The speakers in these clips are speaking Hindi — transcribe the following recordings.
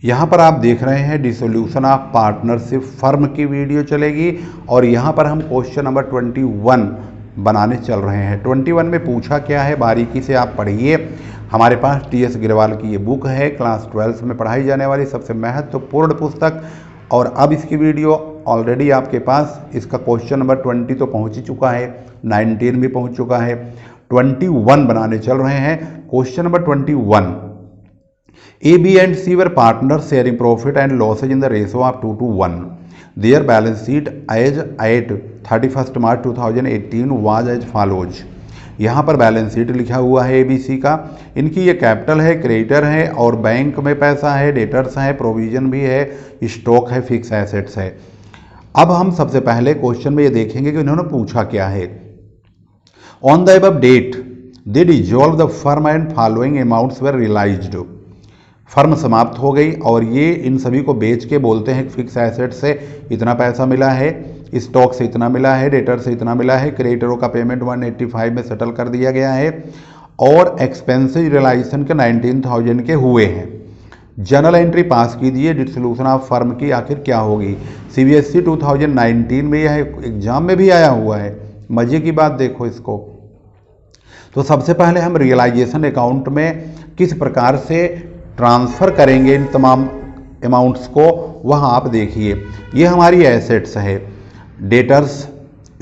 यहाँ पर आप देख रहे हैं डिसोल्यूशन ऑफ पार्टनरशिप फर्म की वीडियो चलेगी और यहाँ पर हम क्वेश्चन नंबर 21 बनाने चल रहे हैं। 21 में पूछा क्या है बारीकी से आप पढ़िए। हमारे पास टी.एस. गिरवाल की ये बुक है, क्लास 12 में पढ़ाई जाने वाली सबसे महत्वपूर्ण पुस्तक। और अब इसकी वीडियो ऑलरेडी आपके पास, इसका क्वेश्चन नंबर 20 तो पहुँच ही चुका है, 19 भी पहुँच चुका है, 21 बनाने चल रहे हैं। Question number 21, A, B and C were partners sharing profit and losses in the ratio of 2:1. Their balance sheet as at 31st March 2018 was as follows. यहाँ पर बैलेंस शीट लिखा हुआ है ABC का। इनकी ये कैपिटल है, क्रेडिटर है और बैंक में पैसा है, डेटर्स है, प्रोविजन भी है, स्टॉक है, फिक्स एसेट्स है। अब हम सबसे पहले क्वेश्चन में ये देखेंगे कि इन्होंने पूछा क्या है। On the above date they dissolve the firm and following amounts were realized. Firm समाप्त हो गई और ये इन सभी को बेच के बोलते हैं फिक्स एसेट से इतना पैसा मिला है, स्टॉक से इतना मिला है, डेटर से इतना मिला है, क्रेडिटरों का पेमेंट 185 में सेटल कर दिया गया है और एक्सपेंसेस रियलाइजेशन के 19,000 के हुए हैं। जर्नल एंट्री पास कीजिए डिसोल्यूशन ऑफ फर्म की आखिर क्या होगी। CBSE 2019 में यह एग्जाम में भी आया हुआ है। मजे की बात देखो इसको। तो सबसे पहले हम रियलाइजेशन अकाउंट में किस प्रकार से ट्रांसफ़र करेंगे इन तमाम अमाउंट्स को, वह आप देखिए। ये हमारी एसेट्स है, डेटर्स,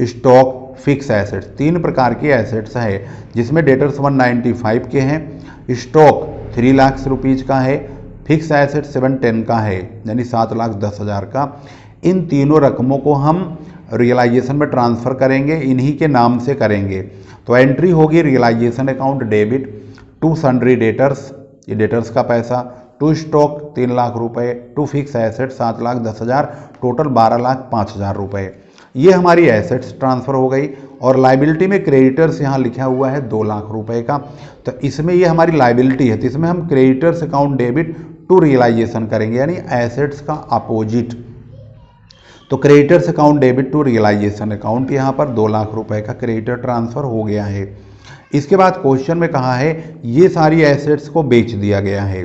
स्टॉक, फिक्स एसेट्स, 3 प्रकार की एसेट्स है जिसमें डेटर्स 195 के हैं, स्टॉक 3 लाख रुपीज़ का है, फिक्स एसेट 710 का है यानी 7,10,000 का। इन तीनों रकमों को हम रियलाइजेशन में ट्रांसफ़र करेंगे, इन्हीं के नाम से करेंगे। तो एंट्री होगी realization account debit to sundry debtors, ये डेटर्स का पैसा, टू स्टॉक 3 लाख रुपए, टू फिक्स एसेट 7,10,000, टोटल 12,05,000 रुपए। ये हमारी एसेट्स ट्रांसफ़र हो गई। और लाइबिलिटी में क्रेडिटर्स यहाँ लिखा हुआ है 2 लाख रुपए का, तो इसमें ये हमारी लाइबिलिटी है, तो इसमें हम creditors account debit to realization करेंगे यानी एसेट्स का अपोजिट। तो creditors account debit to realization account, यहाँ पर 2 लाख रुपए का क्रेडिटर ट्रांसफ़र हो गया है। इसके बाद क्वेश्चन में कहा है ये सारी एसेट्स को बेच दिया गया है,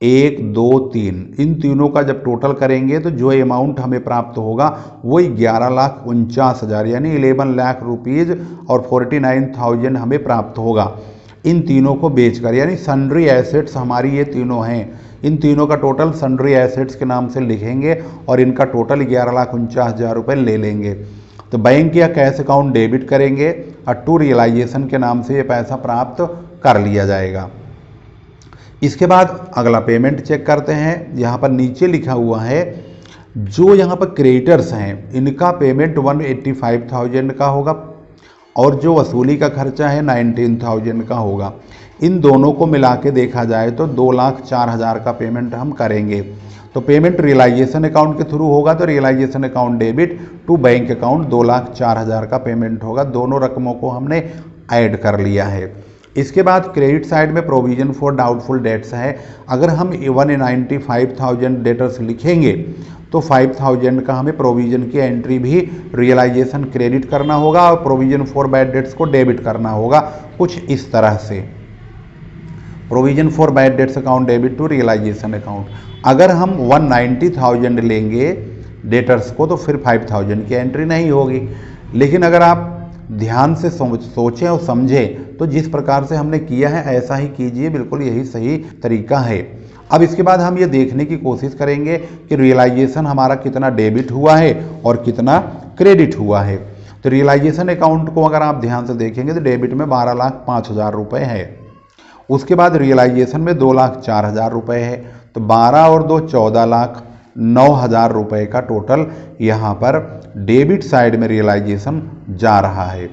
1, 2, 3, इन तीनों का जब टोटल करेंगे तो जो अमाउंट हमें प्राप्त होगा वही 11,49,000 यानी 11 लाख रुपीज़ और 49,000 हमें प्राप्त होगा इन तीनों को बेचकर। यानी सन्ड्री एसेट्स हमारी ये तीनों हैं, इन तीनों का टोटल सन्ड्री एसेट्स के नाम से लिखेंगे और इनका टोटल 11,49,000 रुपये ले लेंगे। तो बैंक या कैश अकाउंट डेबिट करेंगे और टू रियलाइजेशन के नाम से ये पैसा प्राप्त कर लिया जाएगा। इसके बाद अगला पेमेंट चेक करते हैं। यहाँ पर नीचे लिखा हुआ है जो यहाँ पर क्रेडिटर्स हैं इनका पेमेंट 185,000 का होगा और जो वसूली का खर्चा है 19,000 का होगा। इन दोनों को मिला के देखा जाए तो 2,04,000 का पेमेंट हम करेंगे। तो पेमेंट रियलाइजेशन अकाउंट के थ्रू होगा तो realization account debit to bank account 2,04,000 का पेमेंट होगा। दोनों रकमों को हमने ऐड कर लिया है। इसके बाद क्रेडिट साइड में प्रोविजन फॉर डाउटफुल डेट्स है। अगर हम 195,000 डेटर्स लिखेंगे तो 5,000 का हमें प्रोविजन की एंट्री भी रियलाइजेशन क्रेडिट करना होगा और प्रोविजन फॉर बैड डेट्स को डेबिट करना होगा। कुछ इस तरह से provision for bad debts account debit to realization account. अगर हम 190,000 लेंगे डेटर्स को तो फिर 5,000 की एंट्री नहीं होगी। लेकिन अगर आप ध्यान से सोचें और समझें तो जिस प्रकार से हमने किया है ऐसा ही कीजिए, बिल्कुल यही सही तरीका है। अब इसके बाद हम ये देखने की कोशिश करेंगे कि रियलाइजेशन हमारा कितना डेबिट हुआ है और कितना क्रेडिट हुआ है। तो रियलाइजेशन अकाउंट को अगर आप ध्यान से देखेंगे तो डेबिट में 12,05,000 रुपये है। उसके बाद रियलाइजेशन में 2,04,000 रुपये है। तो 12 और 2 14,09,000 रुपये का टोटल यहाँ पर डेबिट साइड में रियलाइजेशन जा रहा है।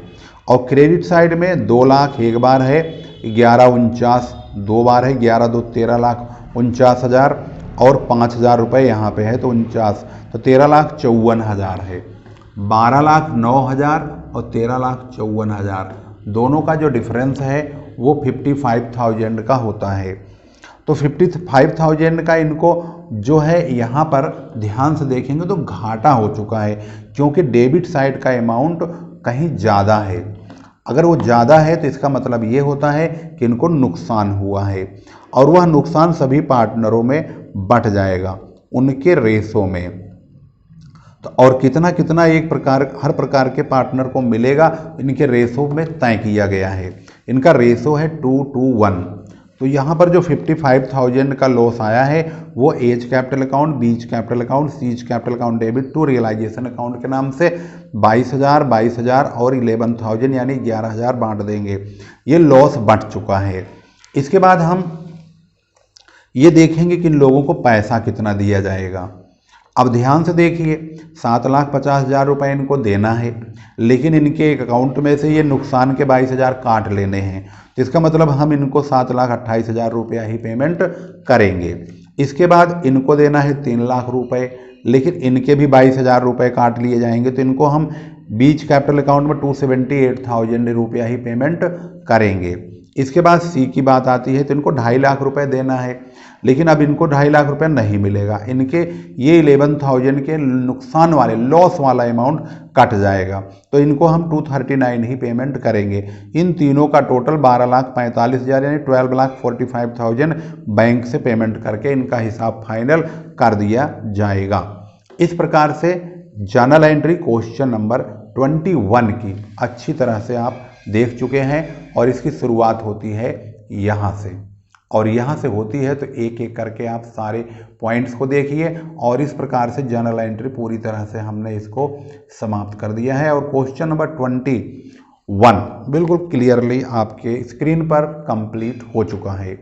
और क्रेडिट साइड में 2 लाख एक बार है, 11,49 दो बार है, 11 2 13,49,000 और 5,000 रुपये यहाँ पे है तो 49, तो 13,54,000 है। 12,09,000 और 13,54,000 दोनों का जो डिफरेंस है वो 55,000 का होता है। तो 55,000 का इनको जो है यहाँ पर ध्यान से देखेंगे तो घाटा हो चुका है, क्योंकि डेबिट साइड का अमाउंट कहीं ज़्यादा है। अगर वो ज़्यादा है तो इसका मतलब ये होता है कि इनको नुकसान हुआ है। और वह नुकसान सभी पार्टनरों में बंट जाएगा उनके रेशो में। तो और कितना कितना हर प्रकार के पार्टनर को मिलेगा, इनके रेशो में तय किया गया है। इनका रेशो है 2:1। तो यहाँ पर जो 55,000 का लॉस आया है वो A's capital account, B's capital account, C's capital account debit to realization account के नाम से 22,000 और 11,000 यानी 11,000 बांट देंगे। ये लॉस बंट चुका है। इसके बाद हम ये देखेंगे कि इन लोगों को पैसा कितना दिया जाएगा। अब ध्यान से देखिए, 7,50,000 रुपये इनको देना है, लेकिन इनके एक अकाउंट में से ये नुकसान के 22,000 काट लेने हैं। तो इसका मतलब हम इनको 7,28,000 रुपया ही पेमेंट करेंगे। इसके बाद इनको देना है 3 लाख रुपये, लेकिन इनके भी 22,000 रुपये काट लिए जाएंगे। तो इनको हम बीच कैपिटल अकाउंट में 278,000 रुपया ही पेमेंट करेंगे। इसके बाद सी की बात आती है, तो इनको 2.5 लाख रुपए देना है, लेकिन अब इनको 2.5 लाख रुपए नहीं मिलेगा। इनके ये 11,000 के नुकसान वाले लॉस वाला अमाउंट कट जाएगा, तो इनको हम 239 ही पेमेंट करेंगे। इन तीनों का टोटल 12,45,000 यानी 12,45,000 बैंक से पेमेंट करके इनका हिसाब फाइनल कर दिया जाएगा। इस प्रकार से जर्नल एंट्री क्वेश्चन नंबर 21 की अच्छी तरह से आप देख चुके हैं, और इसकी शुरुआत होती है यहाँ से, और यहाँ से होती है तो एक एक करके आप सारे पॉइंट्स को देखिए, और इस प्रकार से जर्नल एंट्री पूरी तरह से हमने इसको समाप्त कर दिया है। और क्वेश्चन नंबर 21 बिल्कुल क्लियरली आपके स्क्रीन पर कंप्लीट हो चुका है।